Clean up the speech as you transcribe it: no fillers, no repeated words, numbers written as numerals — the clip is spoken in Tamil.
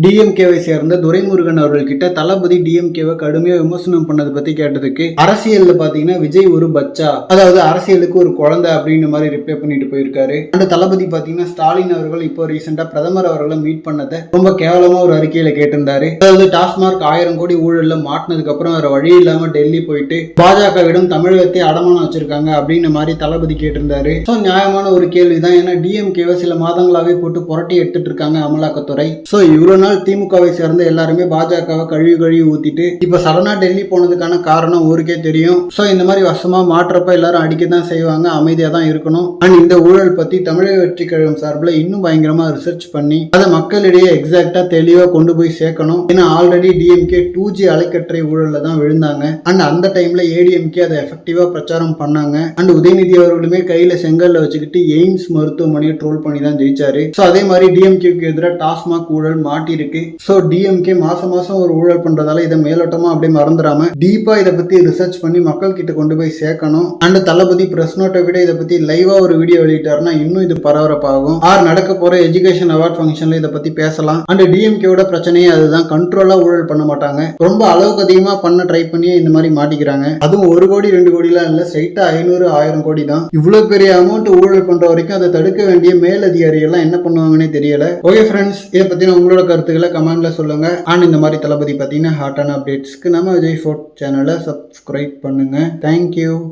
டிஎம்கேவை சேர்ந்த துரைமுருகன் அவர்கள் கிட்ட தளபதி டிஎம்கேவை கடுமையா விமர்சனம் பண்ணதை பத்தி கேட்டதுக்கு அரசியல்ல பாத்தீங்கன்னா விஜய் ஒரு பச்சா, அதாவது அரசியலுக்கு ஒரு குழந்தை அப்படின்னு மாதிரி ரிப்ளை பண்ணிட்டு போயிருக்காரு. அந்த தளபதி பாத்தீங்கன்னா ஸ்டாலின் அவர்கள் இப்போ ரீசெண்டா பிரதமர் அவர்களை மீட் பண்ணதை ரொம்ப கேவலமா ஒரு அறிக்கையில கேட்டிருந்தாரு. அதாவது டாஸ்மார்க் 1000 கோடி ஊழல்ல மாட்டினதுக்கு அப்புறம் வேற வழி இல்லாம டெல்லி போயிட்டு பாஜகவிடம் தமிழகத்தை அடமானம் வச்சிருக்காங்க அப்படின்னு மாதிரி தளபதி கேட்டிருந்தாரு. சோ நியாயமான ஒரு கேள்விதான். ஏன்னா டிஎம்கேவை சில மாதங்களாவே போட்டு புரட்டி எடுத்துட்டு இருக்காங்க அமலாக்கத்துறை. சோ இவ்வளவு திமுகவை சேர்ந்த எல்லாருமே பாஜகவை கழுவி ஊத்திட்டு இப்ப சடனா டெல்லி போனதுக்கான காரணம் ஊருக்கே தெரியும். சோ இந்த மாதிரி வசமா மாற்றப்ப எல்லாரும் அடிக்கதான் செய்வாங்க, அமைதியா தான் இருக்கணும். அண்ட் இந்த ஊழல் பத்தி தமிழக வெற்றி கழகம் சார்பில் இன்னும் பயங்கரமா ரிசர்ச் பண்ணி அதை மக்களிடையே எக்ஸாக்டா தெளிவா கொண்டு போய் சேர்க்கணும். ஏன்னா ஆல்ரெடி டிஎம்கே 2G அலைக்கற்றை ஊழல்ல தான் விழுந்தாங்க. அண்ட் அந்த டைம்ல ஏடிஎம்கே அதை எஃபெக்டிவா பிரச்சாரம் பண்ணாங்க. அண்ட் உதயநிதி அவர்களுமே கையில செங்கல்ல வச்சுக்கிட்டு எய்ம்ஸ் மருத்துவமனையை ட்ரோல் பண்ணி தான் ஜெயிச்சாரு. சோ அதே மாதிரி டிஎம்கேக்கு எதிராக டாஸ்மாக் ஊழல் மாட்டி இருக்கு. சோ டிஎம்கே மாசம் ஒரு ஊழல் பண்றதால இதை மேலோட்டமா அப்படியே மறந்துடாம டீப்பா இதை பத்தி ரிசர்ச் பண்ணி மக்கள் கிட்ட கொண்டு போய் சேர்க்கணும். அண்ட் தளபதி பிரஸ் நோட்டை விட இதை பத்தி லைவா ஒரு வீடியோ வெளியிட்டாருன்னா இன்னும் இது பரபரப்பாகும். நடக்க போற எஜுகேஷன் அவார்ட் ஃபங்க்ஷன்ல இதை பத்தி பேசலாம். அண்ட் டிஎம்கேவோட பிரச்சனையே அதுதான், கண்ட்ரோலா ஊழல் பண்ண மாட்டாங்க. ரொம்ப அளவுக்கு அதிகமா பண்ண ட்ரை பண்ணி இந்த மாதிரி மாட்டிக்கிறாங்க. அதுவும் 1 கோடி 2 கோடிலாம் இல்ல, ஸ்ட்ரைட்டா 500 1000 கோடி தான். இவ்வளவு பெரிய அமௌண்ட் ஊழல் பண்ற வரைக்கும் அதை தடுக்க வேண்டிய மேலதிகாரிகள் எல்லாம் என்ன பண்ணுவாங்கன்னே தெரியல. ஓகே ஃப்ரெண்ட்ஸ், இதை பத்தின உங்களோட கருத்துக்களை கமெண்ட்ல சொல்லுங்க. அண்ட் இந்த மாதிரி தளபதி பத்தின ஹாட்டான அப்டேட்ஸ்க்கு நம்ம விஜய் ஃபோர்ட் சேனலை சப்ஸ்கிரைப் பண்ணுங்க. தேங்க்யூ.